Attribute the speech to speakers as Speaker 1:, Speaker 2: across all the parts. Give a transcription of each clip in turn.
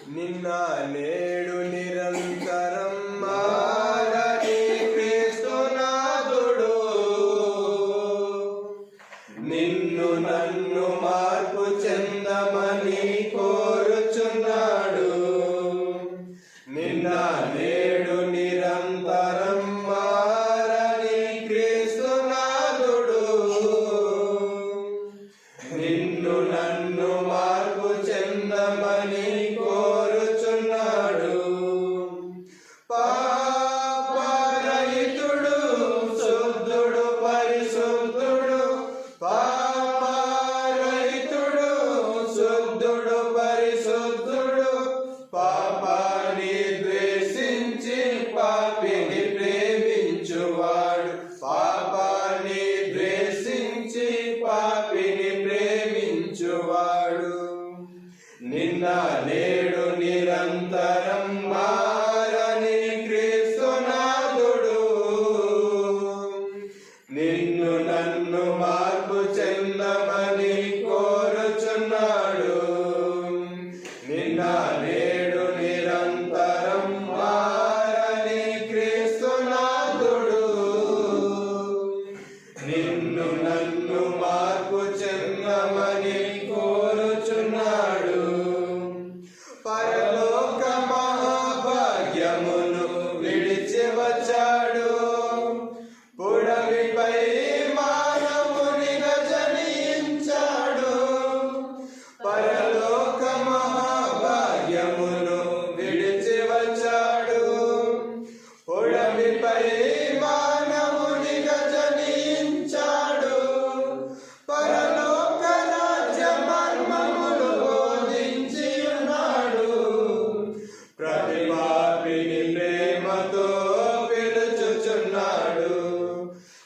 Speaker 1: నిన్న నేడు నిరంతరం మారని క్రీస్తునాథుడు నిన్ను నన్ను మార్పు చెందమని కోరుచున్నాడు. నిన్న నేడు నిరంతరం మారని క్రీస్తునాథుడు నిన్ను నన్ను మార్పు చెందమని కోరుచున్నాడు. పాపరహితుడు శుద్ధుడు పరిశుద్ధుడు, పాపరహితుడు శుద్ధుడు పరిశుద్ధుడు, పాపాన్ని ద్వేషించి పాపిని ప్రేమించువాడు, పాపాన్ని ద్వేషించి పాపిని ప్రేమించువాడు. నిన్న నేడు నిరంతరం మారని క్రీస్తునాథుడు నిన్ను నన్ను మార్పు చెందమని కోరుచున్నాడు. నిన్న నేడు నిరంతరం మారని క్రీస్తునాథుడు నిన్ను నన్ను మార్పు చెందమని కోరుచున్నాడు. పరలోక మహాభాగ్యమును విడిచి వచ్చాడు, పుడమిపై మానవునిగా జనించాడు. పరలోక మహాభాగ్యమును విడిచి వచ్చాడు, పుడమిపై మానవునిగా జనించాడు. పరలోక రాజ్య మర్మములు బోధించి ఉన్నాడు, ప్రతి పాపిని ప్రేమతో పిలుచుచున్నాడు.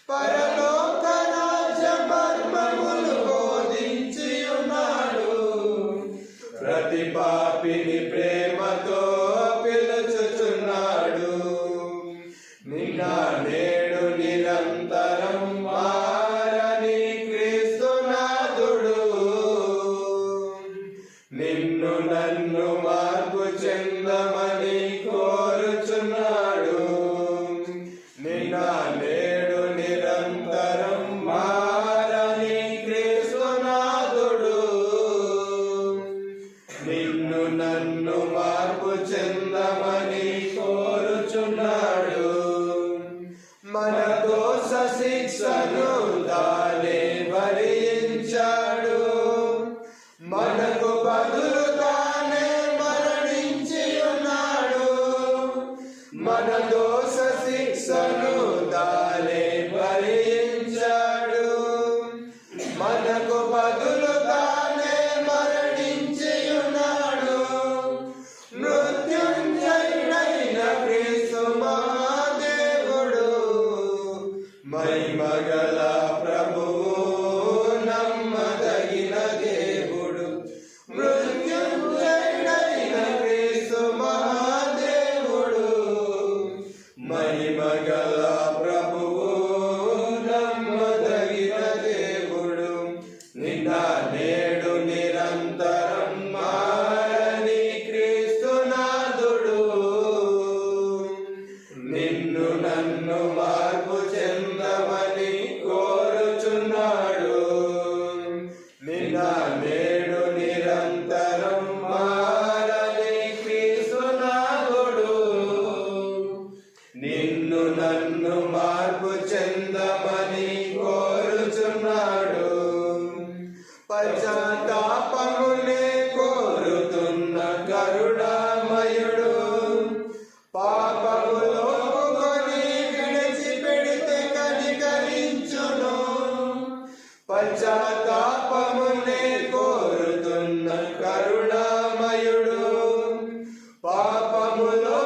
Speaker 1: పరలోక రాజ్య మర్మములు బోధించి ఉన్నాడు, ప్రతి పాపిని ప్రేమతో పిలుచుచున్నాడు. నిన్న నేడు నిరంతరం మారని క్రీస్తునాథుడు నిన్ను నన్ను మార్పు చెందమని కోరుచున్నాడు. నిన్న నేడు నిరంతరం మారని క్రీస్తునాథుడు నిన్ను నన్ను మార్పు చెందమని కోరుచున్నాడు. మన దోష శిక్షను తానే భరించాడు, మనకు బదులు తానే మరణించి ఉన్నాడు. మన దోష శిక్షను తానే భరించాడు, మనకు బదులు తానే మరణించి ఉన్నాడు. మృత్యుంజయుడైన క్రీస్తు మహాదేవుడు, మహిమగల ప్రభువు, నమ్మదగిన దేవుడు. మృత్యుంజయుడైన క్రీస్తు మహాదేవుడు, మహిమగల ప్రభువు, నమ్మదగిన దేవుడు. నిన్న నేడు నిరంతరం మారని క్రీస్తునాథుడు నిన్ను నన్ను మార్పు చెందమని కోరుచున్నాడు. నిన్న నేడు నిరంతరం మారని క్రీస్తునాథుడు నిన్ను నన్ను మార్పు చెందమని కోరుచున్నాడు. పశ్చాత్తాపమునే కోరుతున్న కరుణామయుడు, పాపములో కొని విడిచిపెడితే కనికరించును. పశ్చాత్తాపమునే కోరుతున్న కరుణామయుడు, పాపములో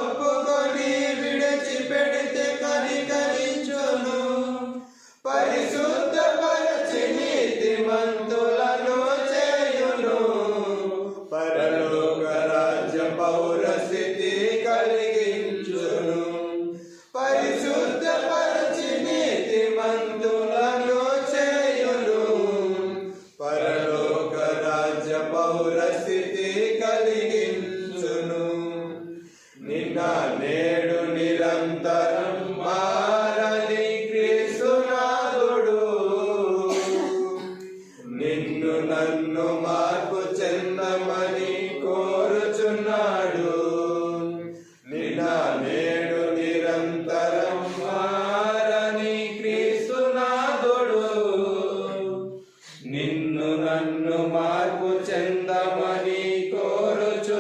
Speaker 1: కొని విడిచిపెడితే కనికరించును. పరిశుద్ధపరచి నీతిమంతులను చేయును, పరలోక రాజ్య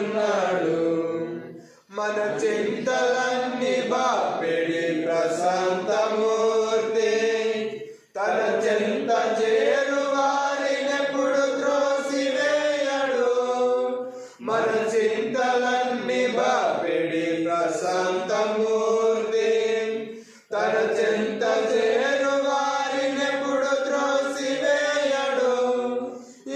Speaker 1: కోరుచున్నాడు. మన చింతలన్నీ బాపెడి ప్రశాంతమూర్తి తన చింత చేరు వారినెప్పుడు త్రోసివేయడు. మన చింతలన్నీ బాపెడి ప్రశాంతమూర్తి తన చింత చేరు వారినెప్పుడు త్రోసివేయడు.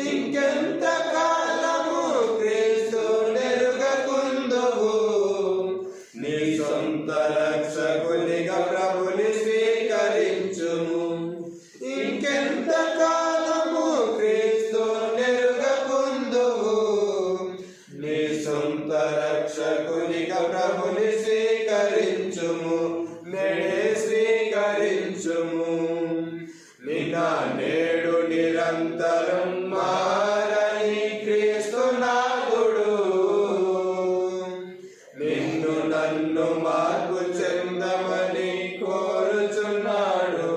Speaker 1: ఇంకెంత కాలము క్రీస్తు నెరుగకుందువు, నీ సొంత రక్షకునిగా ప్రభుని స్వీకరించుము. ఇంకెంత కాలము క్రీస్తు నెరుగకుందువు, నీ సొంత రక్షకునిగా ప్రభుని స్వీకరించుము. నేడే స్వీకరించుము. నిన్న నేడు నిరంతరం మారని క్రీస్తునాథుడు నిన్ను నన్ను మార్పు చెందమని కోరుచున్నాడు.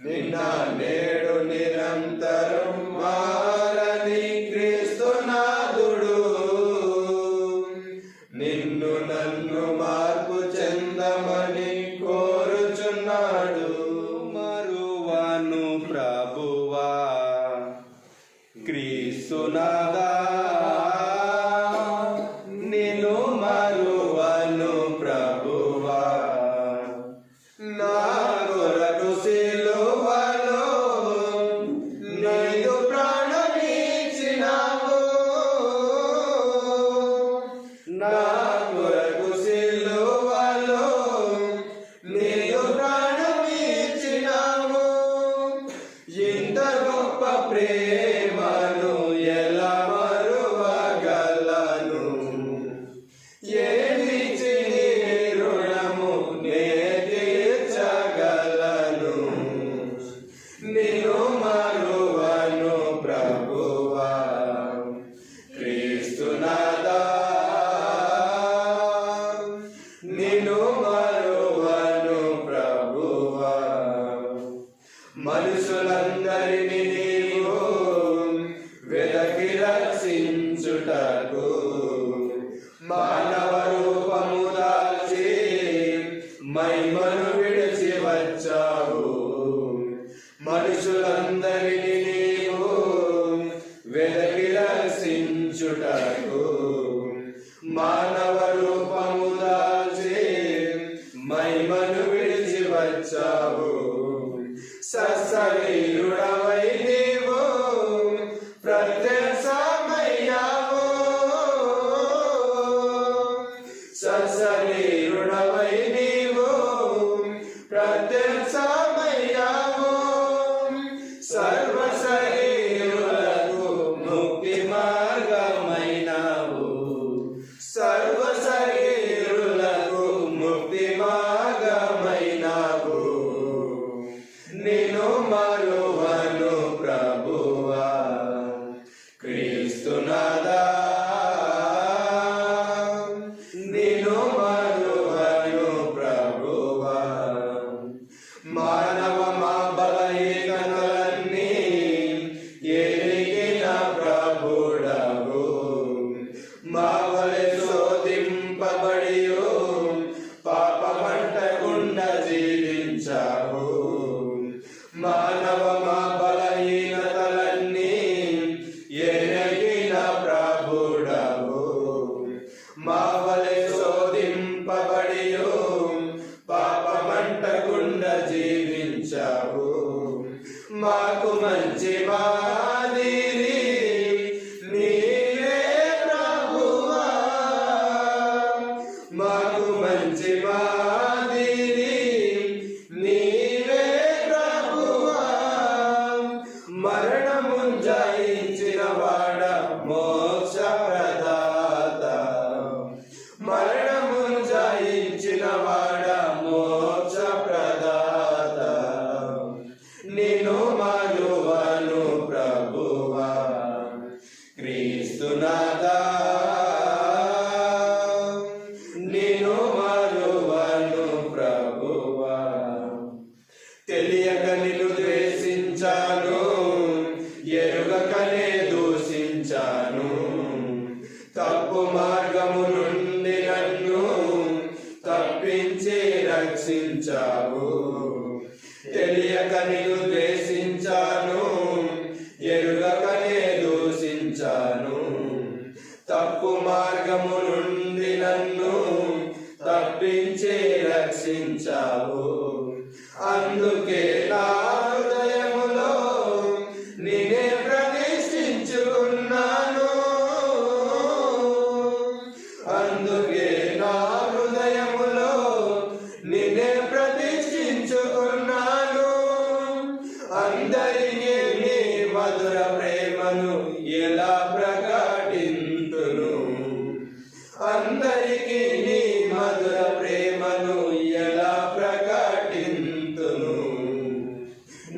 Speaker 1: నిన్న నేడు నిరంతరం మారని క్రీస్తునాథుడు నిన్ను నన్ను మార్పు చెందమని కోరుచున్నాడు. మరువను ప్రభువా క్రీస్తునాథా, నిన్ను మరువను ప్రభువా. నా కొరకు సిలువలో నీదు ప్రాణమిచ్చినావు. నా కొరకు సిలువలో నీదు ప్రాణమిచ్చినావు. ఇంత గొప్ప ప్రేమను ఎలా మరువగలను? ఏమిచ్చి నీ రుణము నే తీర్చగలను? నిన్ను మరువను ప్రభువా క్రీస్తునాథా, నిన్ను మరువను ప్రభువా. మనుషులందరినీ నీవు వెదకి రక్షించుటకు మానవ రూపము దాల్చి మహిమను విడిచి వచ్చావు. మనుషులందరినీ నీవు వెదకి రక్షించుటకు మానవ రూపము దాల్చి మహిమను విడిచి వచ్చావు. సశరీరుడవై నీవు ప్రత్యక్షమయ్యావు. సశరీరుడవై నీవు ప్రత్యక్షమయ్యావు. సర్వ శరీరులకు ముక్తి మార్గమైనావు. సర్వ శరీరులకు ముక్తి మార్గమైనావు. నిన్ను మరువను ప్రభువా క్రీస్తునాథా, నిన్ను మరు తప్పు మార్గము నుండి నన్ను తప్పించి రక్షించావు. తెలియక నిన్ను ద్వేషించాను, ఎరుగకనే దూషించాను. తప్పు మార్గము నుండి నన్ను తప్పించి రక్షించావు. అందుకే నా హృదయములో నిన్నే ప్రతిష్ఠించుకున్నాను. అందుకే నా హృదయములో నిన్నే ప్రతిష్ఠించుకున్నాను. అందరికీ నీ మధుర ప్రేమను ఎలా ప్రకటింతును? అందరికీ నీ మధుర ప్రేమను ఎలా ప్రకటింతును?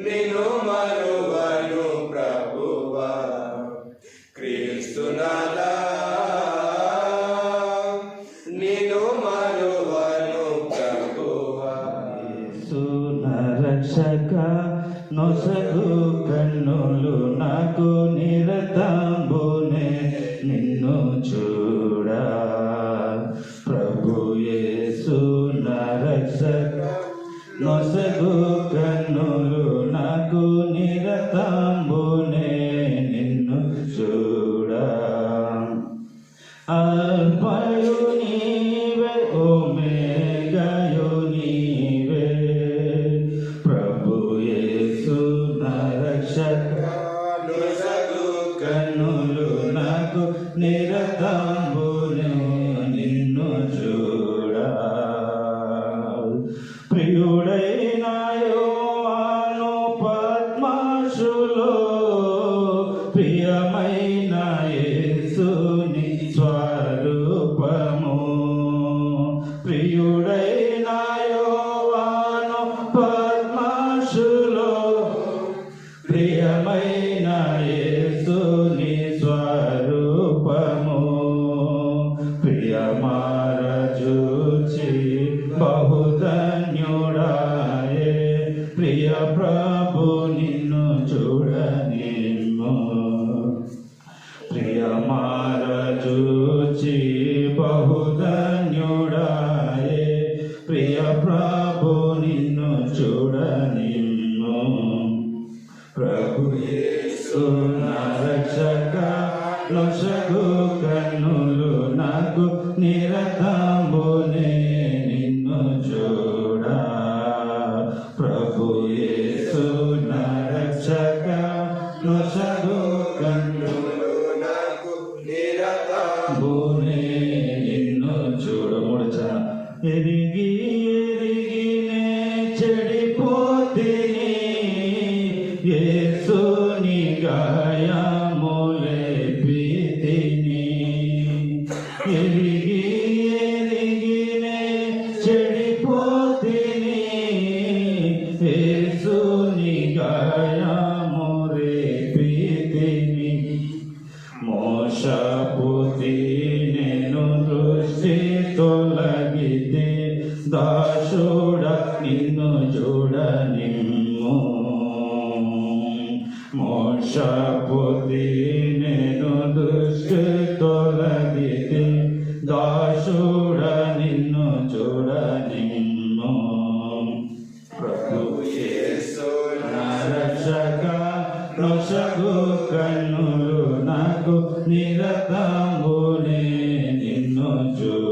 Speaker 1: నిన్ను మరువను ప్రభువా క్రీస్తునాథా, నిన్ను మరువను ప్రభువా.
Speaker 2: రక్షక నొసగు కన్నులు నాకు నిరతంబునే నిన్ను చూడా. ప్రభు యేసు నా రక్షక నొసగు కన్నులు నాకు నిరతంబునే నిన్ను చూడా. అల్ఫయు నీవే, ఓమేగయు నీవే. ప్రభు యేసు నా రక్షక
Speaker 1: నొసగు
Speaker 2: కన్నులు నాకు నిరతంబునే నిన్ను చూడా. ప్రియుడైన యోహాను పద్మాసులో ప్రియమైన యేసుని స్వరూపము. ప్రియుడైన యోహాను పద్మాసులో ప్రియమైన యేసుని స్వరూపము. ప్రియమారజూచి బహుధన్యుడాయే. ప్రియ ప్రభు నిన్ను చూడనిమ్ము. ప్రియమారజూచి బహుధన్యుడాయే. ప్రియ ప్రభు నిన్ను చూడనిమ్ము. ప్రభు యేసు నా రక్షక నొసగు కన్నులు నాకు నిరతంబునే నిన్ను చూడా. ప్రభు యేసు నా రక్షక నొసగు కన్నులు
Speaker 1: నాకు నిరతం
Speaker 2: బునే నిన్ను చూడ. ఎరిగి ఎరిగినే చెడిపోతిని, యేసుని గాయములే ప్రీతిని. ఎరిగి ఎరిగినే చెడిపోతిని, యేసుని గాయములే ప్రీతిని. మోసపోతి నేను దృష్టి తొలగితే, దాసుడ నిన్ను చూడనిమ్ము. మోసపోతి నేను దృష్టి తొలగితే, దాసుడ నిన్ను చూడనిమ్ము. ప్రభు యేసు నా రక్షక నొసగు కన్నులు నాకు నిరతంబునే నిన్ను చూడా.